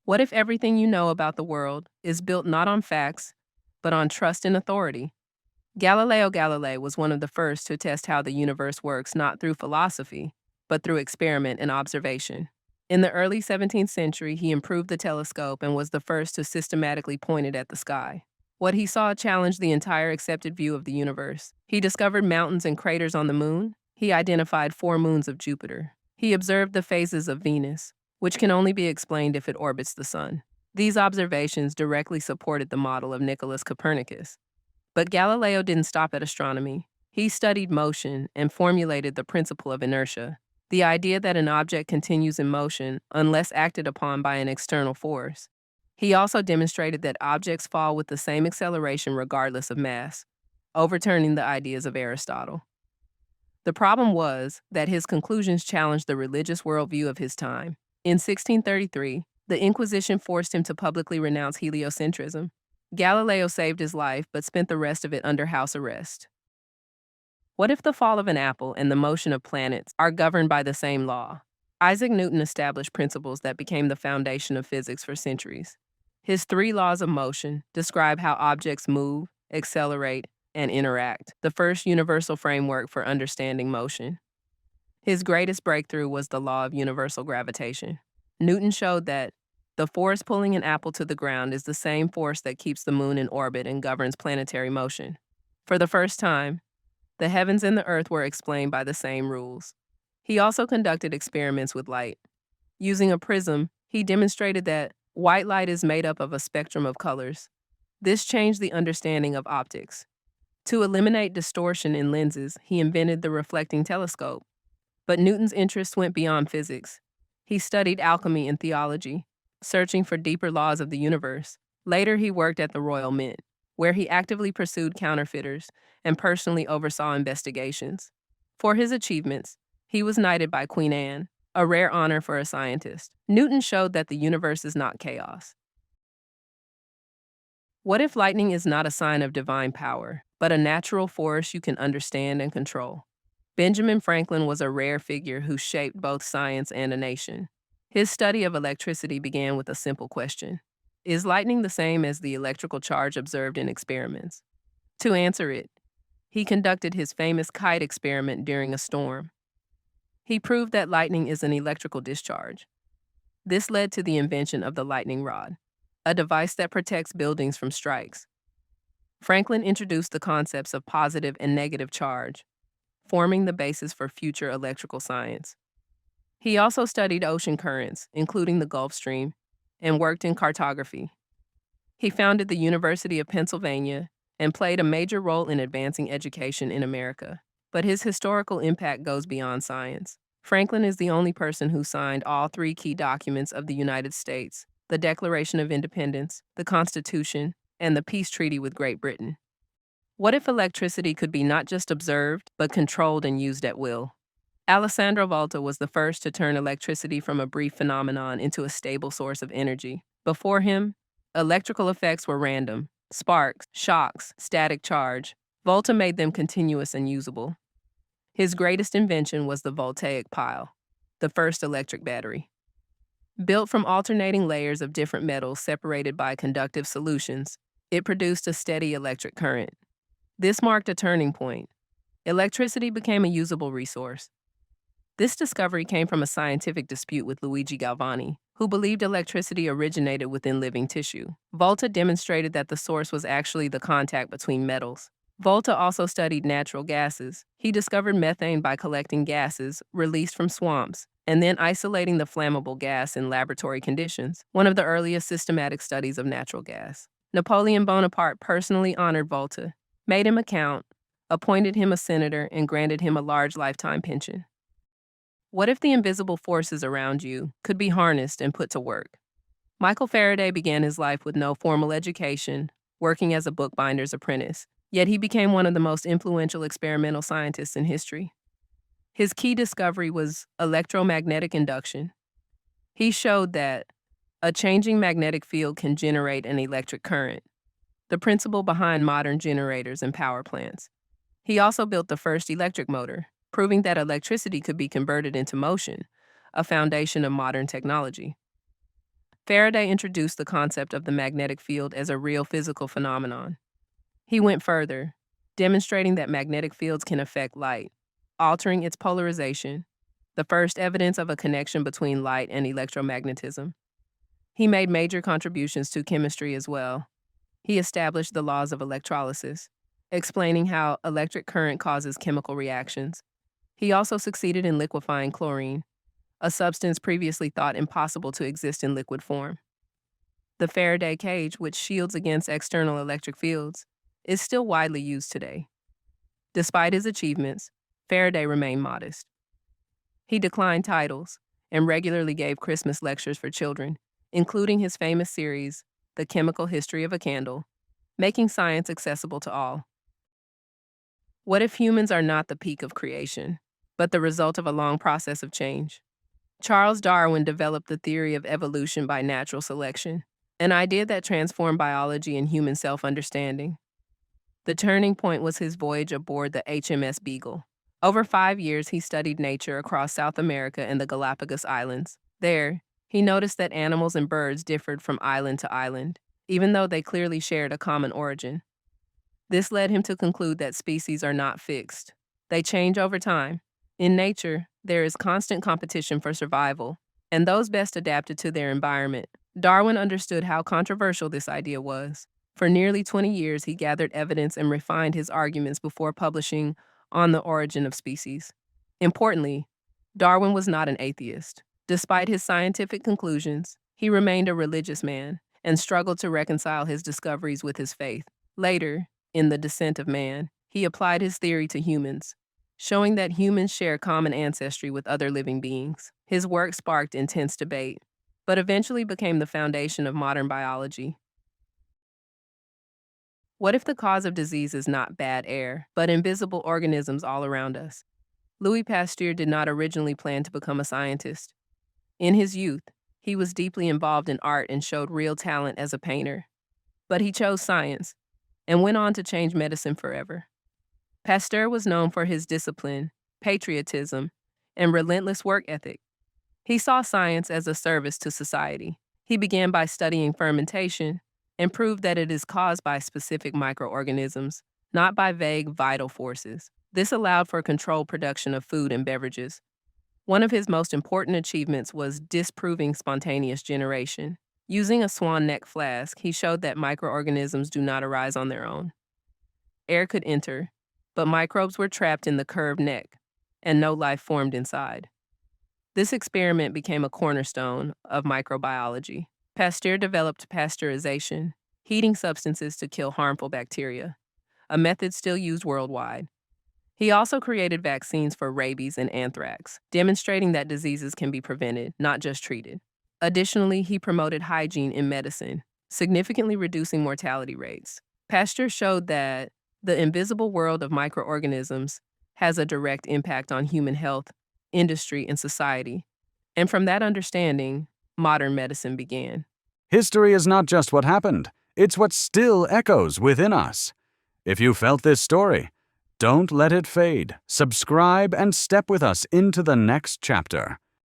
What if everything you know about the world is built not on facts, but on trust and authority? Galileo Galilei was one of the first to test how the universe works not through philosophy, but through experiment and observation. In the early 17th century, he improved the telescope and was the first to systematically point it at the sky. What he saw challenged the entire accepted view of the universe. He discovered mountains and craters on the moon. He identified 4 moons of Jupiter. He observed the phases of Venus, which can only be explained if it orbits the sun. These observations directly supported the model of Nicholas Copernicus. But Galileo didn't stop at astronomy. He studied motion and formulated the principle of inertia, the idea that an object continues in motion unless acted upon by an external force. He also demonstrated that objects fall with the same acceleration regardless of mass, overturning the ideas of Aristotle. The problem was that his conclusions challenged the religious worldview of his time. In 1633, the Inquisition forced him to publicly renounce heliocentrism. Galileo saved his life but spent the rest of it under house arrest. What if the fall of an apple and the motion of planets are governed by the same law? Isaac Newton established principles that became the foundation of physics for centuries. His 3 laws of motion describe how objects move, accelerate, and interact, the first universal framework for understanding motion. His greatest breakthrough was the law of universal gravitation. Newton showed that the force pulling an apple to the ground is the same force that keeps the moon in orbit and governs planetary motion. For the first time, the heavens and the earth were explained by the same rules. He also conducted experiments with light. Using a prism, he demonstrated that white light is made up of a spectrum of colors. This changed the understanding of optics. To eliminate distortion in lenses, he invented the reflecting telescope. But Newton's interests went beyond physics. He studied alchemy and theology, searching for deeper laws of the universe. Later, he worked at the Royal Mint, where he actively pursued counterfeiters and personally oversaw investigations. For his achievements, he was knighted by Queen Anne, a rare honor for a scientist. Newton showed that the universe is not chaos. What if lightning is not a sign of divine power, but a natural force you can understand and control? Benjamin Franklin was a rare figure who shaped both science and a nation. His study of electricity began with a simple question: is lightning the same as the electrical charge observed in experiments? To answer it, he conducted his famous kite experiment during a storm. He proved that lightning is an electrical discharge. This led to the invention of the lightning rod, a device that protects buildings from strikes. Franklin introduced the concepts of positive and negative charge, forming the basis for future electrical science. He also studied ocean currents, including the Gulf Stream, and worked in cartography. He founded the University of Pennsylvania and played a major role in advancing education in America. But his historical impact goes beyond science. Franklin is the only person who signed all 3 key documents of the United States: the Declaration of Independence, the Constitution, and the peace treaty with Great Britain. What if electricity could be not just observed, but controlled and used at will? Alessandro Volta was the first to turn electricity from a brief phenomenon into a stable source of energy. Before him, electrical effects were random: sparks, shocks, static charge. Volta made them continuous and usable. His greatest invention was the voltaic pile, the first electric battery. Built from alternating layers of different metals separated by conductive solutions, it produced a steady electric current. This marked a turning point. Electricity became a usable resource. This discovery came from a scientific dispute with Luigi Galvani, who believed electricity originated within living tissue. Volta demonstrated that the source was actually the contact between metals. Volta also studied natural gases. He discovered methane by collecting gases released from swamps and then isolating the flammable gas in laboratory conditions, one of the earliest systematic studies of natural gas. Napoleon Bonaparte personally honored Volta, made him a count, appointed him a senator, and granted him a large lifetime pension. What if the invisible forces around you could be harnessed and put to work? Michael Faraday began his life with no formal education, working as a bookbinder's apprentice, yet he became one of the most influential experimental scientists in history. His key discovery was electromagnetic induction. He showed that a changing magnetic field can generate an electric current, the principle behind modern generators and power plants. He also built the first electric motor, proving that electricity could be converted into motion, a foundation of modern technology. Faraday introduced the concept of the magnetic field as a real physical phenomenon. He went further, demonstrating that magnetic fields can affect light, altering its polarization, the first evidence of a connection between light and electromagnetism. He made major contributions to chemistry as well. He established the laws of electrolysis, explaining how electric current causes chemical reactions. He also succeeded in liquefying chlorine, a substance previously thought impossible to exist in liquid form. The Faraday cage, which shields against external electric fields, is still widely used today. Despite his achievements, Faraday remained modest. He declined titles and regularly gave Christmas lectures for children, including his famous series, The Chemical History of a Candle, making science accessible to all. What if humans are not the peak of creation, but the result of a long process of change? Charles Darwin developed the theory of evolution by natural selection, an idea that transformed biology and human self-understanding. The turning point was his voyage aboard the HMS Beagle. Over 5 years, he studied nature across South America and the Galapagos Islands. There, he noticed that animals and birds differed from island to island, even though they clearly shared a common origin. This led him to conclude that species are not fixed. They change over time. In nature, there is constant competition for survival, and those best adapted to their environment. Darwin understood how controversial this idea was. For nearly 20 years, he gathered evidence and refined his arguments before publishing On the Origin of Species. Importantly, Darwin was not an atheist. Despite his scientific conclusions, he remained a religious man and struggled to reconcile his discoveries with his faith. Later, in The Descent of Man, he applied his theory to humans, showing that humans share common ancestry with other living beings. His work sparked intense debate, but eventually became the foundation of modern biology. What if the cause of disease is not bad air, but invisible organisms all around us? Louis Pasteur did not originally plan to become a scientist. In his youth, he was deeply involved in art and showed real talent as a painter. But he chose science and went on to change medicine forever. Pasteur was known for his discipline, patriotism, and relentless work ethic. He saw science as a service to society. He began by studying fermentation and proved that it is caused by specific microorganisms, not by vague vital forces. This allowed for controlled production of food and beverages. One of his most important achievements was disproving spontaneous generation. Using a swan neck flask, he showed that microorganisms do not arise on their own. Air could enter, but microbes were trapped in the curved neck, and no life formed inside. This experiment became a cornerstone of microbiology. Pasteur developed pasteurization, heating substances to kill harmful bacteria, a method still used worldwide. He also created vaccines for rabies and anthrax, demonstrating that diseases can be prevented, not just treated. Additionally, he promoted hygiene in medicine, significantly reducing mortality rates. Pasteur showed that the invisible world of microorganisms has a direct impact on human health, industry, and society. And from that understanding, modern medicine began. History is not just what happened, it's what still echoes within us. If you felt this story, don't let it fade. Subscribe and step with us into the next chapter.